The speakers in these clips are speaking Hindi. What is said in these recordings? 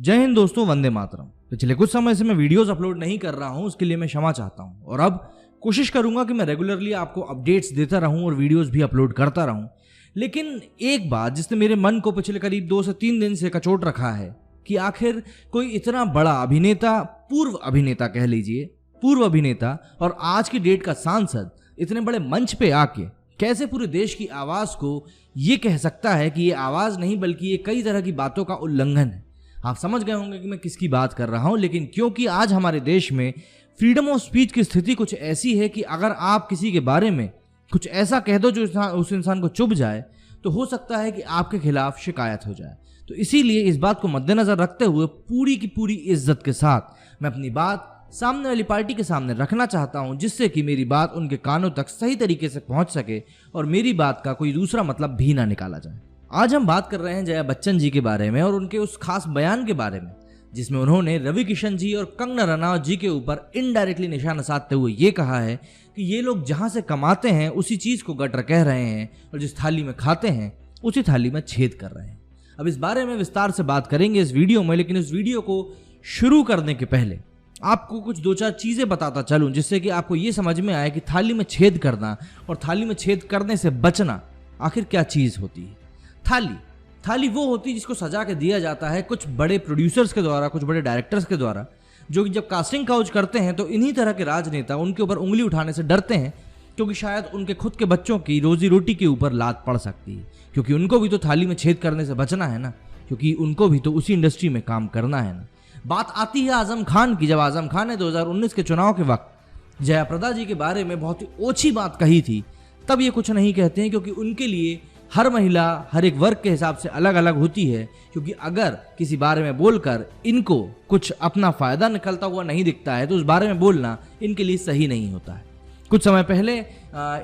जय हिंद दोस्तों, वंदे मातरम। पिछले कुछ समय से मैं वीडियोस अपलोड नहीं कर रहा हूं, उसके लिए मैं क्षमा चाहता हूं और अब कोशिश करूंगा कि मैं रेगुलरली आपको अपडेट्स देता रहूं और वीडियोस भी अपलोड करता रहूं। लेकिन एक बात जिसने मेरे मन को पिछले करीब 2 से 3 दिन से कचोट रखा है कि आखिर कोई इतना बड़ा अभिनेता, पूर्व अभिनेता कह लीजिए, पूर्व अभिनेता और आज की डेट का सांसद इतने बड़े मंच पे आके कैसे पूरे देश की आवाज को ये कह सकता है कि ये आवाज नहीं बल्कि ये कई तरह की बातों का उल्लंघन है। आप समझ गए होंगे कि मैं किसकी बात कर रहा हूं, लेकिन क्योंकि आज हमारे देश में फ्रीडम ऑफ स्पीच की स्थिति कुछ ऐसी है कि अगर आप किसी के बारे में कुछ ऐसा कह दो जो उस इंसान को चुभ जाए तो हो सकता है कि आपके खिलाफ शिकायत हो जाए। तो इसीलिए इस बात को मद्देनजर रखते हुए पूरी की पूरी इज्जत के साथ मैं अपनी बात सामने वाली पार्टी के सामने रखना चाहता हूं, जिससे कि मेरी बात उनके कानों तक सही तरीके से पहुंच सके और मेरी बात का कोई दूसरा मतलब भी ना निकाला जाए। आज हम बात कर रहे हैं जया बच्चन जी के बारे में और उनके उस खास बयान के बारे में जिसमें उन्होंने रवि किशन जी और कंगना रनौत जी के ऊपर इनडायरेक्टली निशाना साधते हुए ये कहा है कि ये लोग जहां से कमाते हैं उसी चीज को गटर कह रहे हैं और जिस थाली में खाते हैं उसी थाली में छेद कर रहे हैं। अब इस बारे में विस्तार से बात करेंगे इस वीडियो में, लेकिन इस वीडियो को शुरू करने के पहले आपको कुछ 2-4 चीजें बताता चलूं जिससे कि आपको ये समझ में आए कि थाली में छेद करना और थाली में छेद करने से बचना आखिर क्या चीज होती है। थाली वो होती है जिसको सजा के दिया जाता है कुछ बड़े प्रोड्यूसर्स के द्वारा, कुछ बड़े डायरेक्टर्स के द्वारा, जो कि जब कास्टिंग काउच करते हैं तो इन्हीं तरह के राजनेता उनके ऊपर उंगली उठाने से डरते हैं, क्योंकि शायद उनके खुद के बच्चों की रोजी रोटी के ऊपर लात पड़ सकती है, क्योंकि उनको भी तो थाली में छेद करने से बचना है ना, क्योंकि उनको भी तो उसी इंडस्ट्री में काम करना है ना। बात आती है आजम खान की। जब आजम खान ने 2019 के चुनाव के वक्त जया प्रदा जी के बारे में बहुत ही ओछी बात कही थी, तब ये कुछ नहीं कहते हैं, क्योंकि उनके लिए हर महिला हर एक वर्ग के हिसाब से अलग अलग होती है। क्योंकि अगर किसी बारे में बोलकर इनको कुछ अपना फायदा निकलता हुआ नहीं दिखता है तो उस बारे में बोलना इनके लिए सही नहीं होता है। कुछ समय पहले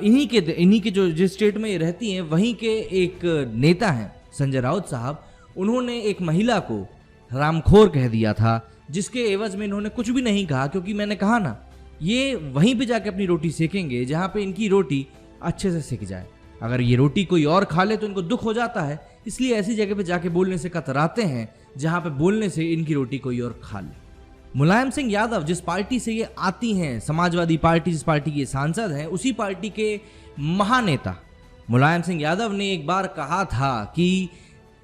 इन्हीं के जो जिस स्टेट में ये रहती हैं वहीं के एक नेता हैं संजय राउत साहब, उन्होंने एक महिला को रामखोर कह दिया था, जिसके एवज में इन्होंने कुछ भी नहीं कहा, क्योंकि मैंने कहा ना, ये वहीं पे जाके अपनी रोटी सेकेंगे जहां पे इनकी रोटी अच्छे से सेक जाए। अगर ये रोटी कोई और खा ले तो इनको दुख हो जाता है, इसलिए ऐसी जगह पे जाके बोलने से कतराते हैं जहां पे बोलने से इनकी रोटी कोई और खा ले। मुलायम सिंह यादव, जिस पार्टी से ये आती हैं, समाजवादी पार्टी, जिस पार्टी के सांसद हैं, उसी पार्टी के महानेता मुलायम सिंह यादव ने एक बार कहा था कि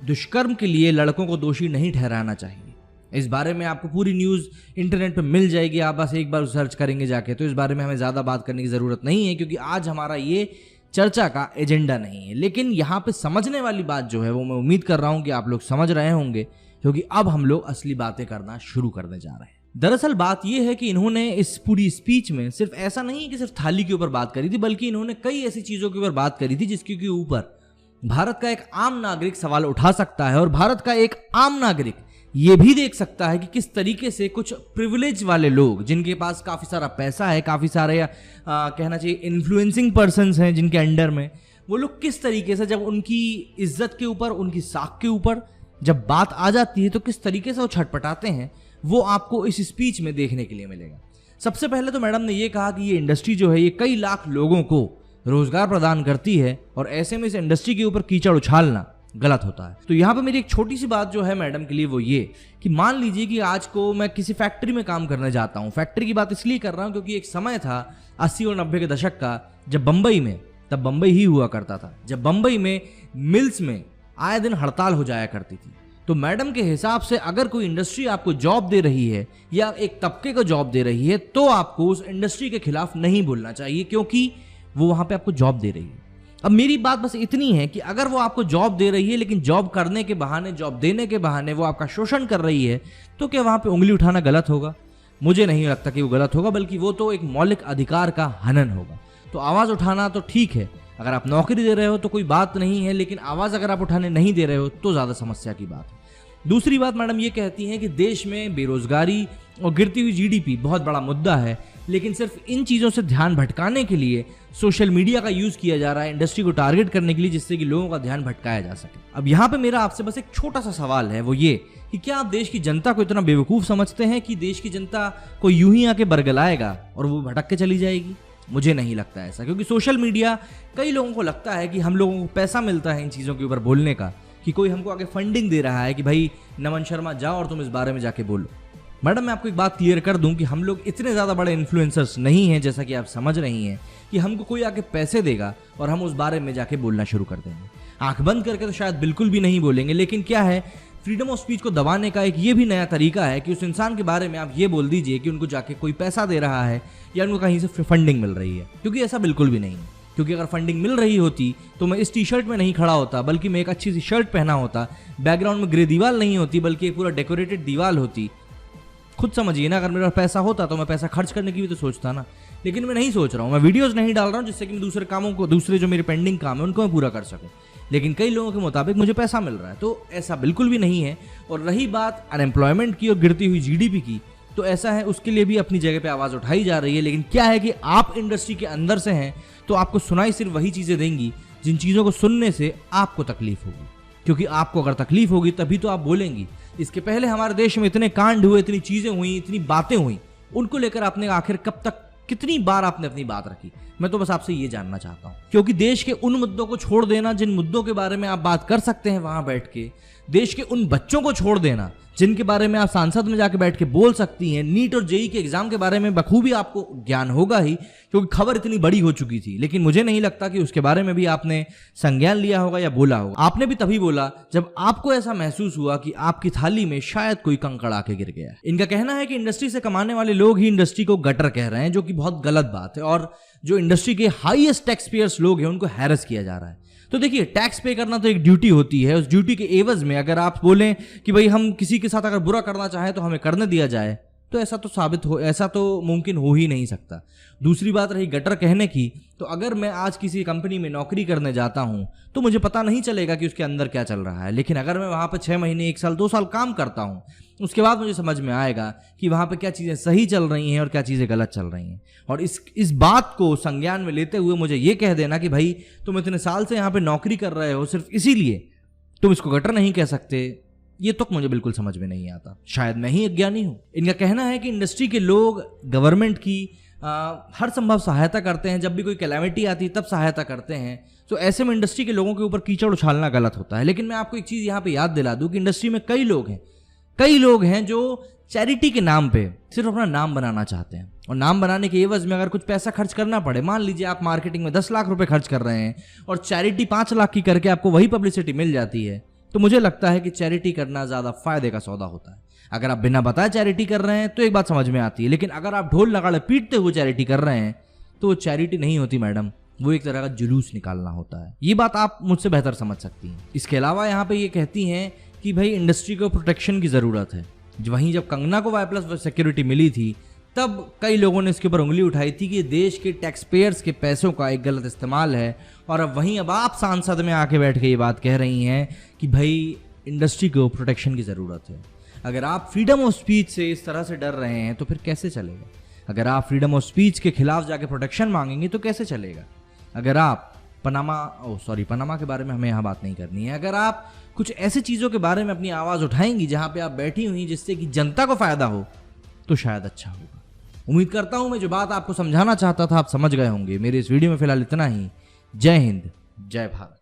दुष्कर्म के लिए लड़कों को दोषी नहीं ठहराना चाहिए। इस बारे में आपको पूरी न्यूज़ इंटरनेट पे मिल जाएगी, आप बस एक बार सर्च करेंगे जाके, तो इस बारे में हमें ज़्यादा बात करने की ज़रूरत नहीं है, क्योंकि आज हमारा ये चर्चा का एजेंडा नहीं है। लेकिन यहाँ पे समझने वाली बात जो है वो मैं उम्मीद कर रहा हूँ कि आप लोग समझ रहे होंगे, क्योंकि अब हम लोग असली बातें करना शुरू करने जा रहे हैं। दरअसल बात यह है कि इन्होंने इस पूरी स्पीच में सिर्फ ऐसा नहीं है कि सिर्फ थाली के ऊपर बात करी थी, बल्कि इन्होंने कई ऐसी चीज़ों के ऊपर बात करी थी जिसके ऊपर भारत का एक आम नागरिक सवाल उठा सकता है और भारत का एक आम नागरिक ये भी देख सकता है कि किस तरीके से कुछ प्रिविलेज वाले लोग, जिनके पास काफ़ी सारा पैसा है, काफ़ी सारे कहना चाहिए इन्फ्लुएंसिंग पर्सन्स हैं जिनके अंडर में, वो लोग किस तरीके से जब उनकी इज्जत के ऊपर, उनकी साख के ऊपर जब बात आ जाती है तो किस तरीके से वो छटपटाते हैं, वो आपको इस स्पीच में देखने के लिए मिलेगा। सबसे पहले तो मैडम ने ये कहा कि ये इंडस्ट्री जो है ये कई लाख लोगों को रोजगार प्रदान करती है और ऐसे में इस इंडस्ट्री के ऊपर कीचड़ उछालना गलत होता है। तो यहाँ पे मेरी एक छोटी सी बात जो है मैडम के लिए वो ये कि मान लीजिए कि आज को मैं किसी फैक्ट्री में काम करने जाता हूँ। फैक्ट्री की बात इसलिए कर रहा हूँ क्योंकि एक समय था 80 और 90 के दशक का, जब बम्बई में, तब बम्बई ही हुआ करता था, जब बम्बई में मिल्स में आए दिन हड़ताल हो जाया करती थी। तो मैडम के हिसाब से अगर कोई इंडस्ट्री आपको जॉब दे रही है या एक तबके को जॉब दे रही है तो आपको उस इंडस्ट्री के खिलाफ नहीं बोलना चाहिए, क्योंकि वो वहां पे आपको जॉब दे रही है। अब मेरी बात बस इतनी है कि अगर वो आपको जॉब दे रही है लेकिन जॉब करने के बहाने, जॉब देने के बहाने वो आपका शोषण कर रही है, तो क्या वहां पे उंगली उठाना गलत होगा? मुझे नहीं लगता कि वो गलत होगा, बल्कि वो तो एक मौलिक अधिकार का हनन होगा। तो आवाज उठाना तो ठीक है, अगर आप नौकरी दे रहे हो तो कोई बात नहीं है, लेकिन आवाज अगर आप उठाने नहीं दे रहे हो तो ज्यादा समस्या की बात है। दूसरी बात मैडम ये कहती हैं कि देश में बेरोजगारी और गिरती हुई जीडीपी बहुत बड़ा मुद्दा है, लेकिन सिर्फ इन चीज़ों से ध्यान भटकाने के लिए सोशल मीडिया का यूज़ किया जा रहा है इंडस्ट्री को टारगेट करने के लिए, जिससे कि लोगों का ध्यान भटकाया जा सके। अब यहाँ पे मेरा आपसे बस एक छोटा सा सवाल है, वो ये कि क्या आप देश की जनता को इतना बेवकूफ़ समझते हैं कि देश की जनता को यूं ही आके बरगलाएगा और वो भटक के चली जाएगी? मुझे नहीं लगता ऐसा, क्योंकि सोशल मीडिया, कई लोगों को लगता है कि हम लोगों को पैसा मिलता है इन चीज़ों के ऊपर बोलने का, कि कोई हमको आगे फंडिंग दे रहा है कि भाई नमन शर्मा जाओ और तुम इस बारे में जाके बोलो। मैडम मैं आपको एक बात क्लियर कर दूं कि हम लोग इतने ज़्यादा बड़े इन्फ्लुएंसर्स नहीं हैं जैसा कि आप समझ रही हैं कि हमको कोई आके पैसे देगा और हम उस बारे में जाके बोलना शुरू कर देंगे। आंख बंद करके तो शायद बिल्कुल भी नहीं बोलेंगे, लेकिन क्या है, फ्रीडम ऑफ स्पीच को दबाने का एक ये भी नया तरीका है कि उस इंसान के बारे में आप ये बोल दीजिए कि उनको जाके कोई पैसा दे रहा है या उनको कहीं से फंडिंग मिल रही है, क्योंकि ऐसा बिल्कुल भी नहीं है। क्योंकि अगर फंडिंग मिल रही होती तो मैं इस टी शर्ट में नहीं खड़ा होता, बल्कि मैं एक अच्छी सी शर्ट पहना होता, बैकग्राउंड में ग्रे दीवार नहीं होती बल्कि एक पूरा डेकोरेटेड दीवार होती। खुद समझिए ना, अगर मेरा पैसा होता तो मैं पैसा खर्च करने की भी तो सोचता ना, लेकिन मैं नहीं सोच रहा हूँ। मैं वीडियोस नहीं डाल रहा हूँ जिससे कि मैं दूसरे कामों को, दूसरे जो मेरे पेंडिंग काम है उनको मैं पूरा कर सकूँ, लेकिन कई लोगों के मुताबिक मुझे पैसा मिल रहा है, तो ऐसा बिल्कुल भी नहीं है। और रही बात अनएम्प्लॉयमेंट की और गिरती हुई जीडीपी की, तो ऐसा है, उसके लिए भी अपनी जगह पे आवाज़ उठाई जा रही है। लेकिन क्या है कि आप इंडस्ट्री के अंदर से हैं तो आपको सुनाई सिर्फ वही चीज़ें देंगी जिन चीज़ों को सुनने से आपको तकलीफ होगी, क्योंकि आपको अगर तकलीफ होगी तभी तो आप बोलेंगी। इसके पहले हमारे देश में इतने कांड हुए, इतनी चीज़ें हुई, इतनी बातें हुई, उनको लेकर आपने आखिर कब तक, कितनी बार आपने अपनी बात रखी? मैं तो बस आपसे ये जानना चाहता हूं, क्योंकि देश के उन मुद्दों को छोड़ देना जिन मुद्दों के बारे में आप बात कर सकते हैं वहां बैठ के, देश के उन बच्चों को छोड़ देना जिनके बारे में आप सांसद में जाके बैठ के बोल सकती हैं, नीट और जेई के एग्जाम के बारे में बखूबी आपको ज्ञान होगा ही, क्योंकि खबर इतनी बड़ी हो चुकी थी, लेकिन मुझे नहीं लगता कि उसके बारे में भी आपने संज्ञान लिया होगा या बोला होगा। आपने भी तभी बोला जब आपको ऐसा महसूस हुआ कि आपकी थाली में शायद कोई कंकड़ आके गिर गया है। इनका कहना है कि इंडस्ट्री से कमाने वाले लोग ही इंडस्ट्री को गटर कह रहे हैं, जो कि बहुत गलत बात है, और जो इंडस्ट्री के हाईएस्ट टैक्स पेयर्स लोग हैं उनको हैरेस किया जा रहा है। तो देखिए, टैक्स पे करना तो एक ड्यूटी होती है, उस ड्यूटी के एवज में अगर आप बोलें कि भाई हम किसी के साथ अगर बुरा करना चाहें तो हमें करने दिया जाए, तो ऐसा तो मुमकिन हो ही नहीं सकता। दूसरी बात रही गटर कहने की, तो अगर मैं आज किसी कंपनी में नौकरी करने जाता हूं तो मुझे पता नहीं चलेगा कि उसके अंदर क्या चल रहा है, लेकिन अगर मैं वहां पर 6 महीने, 1 साल, 2 साल काम करता हूं, उसके बाद मुझे समझ में आएगा कि वहां पे क्या चीज़ें सही चल रही हैं और क्या चीज़ें गलत चल रही हैं। और इस बात को संज्ञान में लेते हुए मुझे ये कह देना कि भाई तुम इतने साल से यहाँ पे नौकरी कर रहे हो, सिर्फ इसीलिए तुम इसको गटर नहीं कह सकते, ये तो मुझे बिल्कुल समझ में नहीं आता। शायद मैं ही अज्ञानी हूँ। इनका कहना है कि इंडस्ट्री के लोग गवर्नमेंट की हर संभव सहायता करते हैं, जब भी कोई कैलामिटी आती है तब सहायता करते हैं, तो ऐसे में इंडस्ट्री के लोगों के ऊपर कीचड़ उछालना गलत होता है। लेकिन मैं आपको एक चीज़ यहाँ पे याद दिला दूँ कि इंडस्ट्री में कई लोग हैं जो चैरिटी के नाम पे सिर्फ अपना नाम बनाना चाहते हैं, और नाम बनाने के एवज में अगर कुछ पैसा खर्च करना पड़े, मान लीजिए आप मार्केटिंग में 10 लाख रुपए खर्च कर रहे हैं और चैरिटी 5 लाख की करके आपको वही पब्लिसिटी मिल जाती है, तो मुझे लगता है कि चैरिटी करना ज़्यादा फायदे का सौदा होता है। अगर आप बिना बताए चैरिटी कर रहे हैं तो एक बात समझ में आती है, लेकिन अगर आप ढोल नगाड़े पीटते हुए चैरिटी कर रहे हैं तो वो चैरिटी नहीं होती मैडम, वो एक तरह का जुलूस निकालना होता है। ये बात आप मुझसे बेहतर समझ सकती हैं। इसके अलावा यहाँ पे ये कहती हैं कि भाई इंडस्ट्री को प्रोटेक्शन की ज़रूरत है। वहीं जब कंगना को Y+ सिक्योरिटी मिली थी तब कई लोगों ने इसके ऊपर उंगली उठाई थी कि ये देश के टैक्स पेयर्स के पैसों का एक गलत इस्तेमाल है, और अब आप सांसद में आके बैठ के ये बात कह रही हैं कि भाई इंडस्ट्री को प्रोटेक्शन की ज़रूरत है। अगर आप फ्रीडम ऑफ स्पीच से इस तरह से डर रहे हैं तो फिर कैसे चलेगा? अगर आप फ्रीडम ऑफ स्पीच के खिलाफ जाके प्रोटेक्शन मांगेंगे तो कैसे चलेगा? अगर आप पनामा के बारे में हमें यहाँ बात नहीं करनी है, अगर आप कुछ ऐसी चीज़ों के बारे में अपनी आवाज़ उठाएंगी जहाँ पे आप बैठी हुई जिससे कि जनता को फ़ायदा हो, तो शायद अच्छा होगा। उम्मीद करता हूँ मैं जो बात आपको समझाना चाहता था आप समझ गए होंगे। मेरे इस वीडियो में फिलहाल इतना ही। जय हिंद, जय भारत।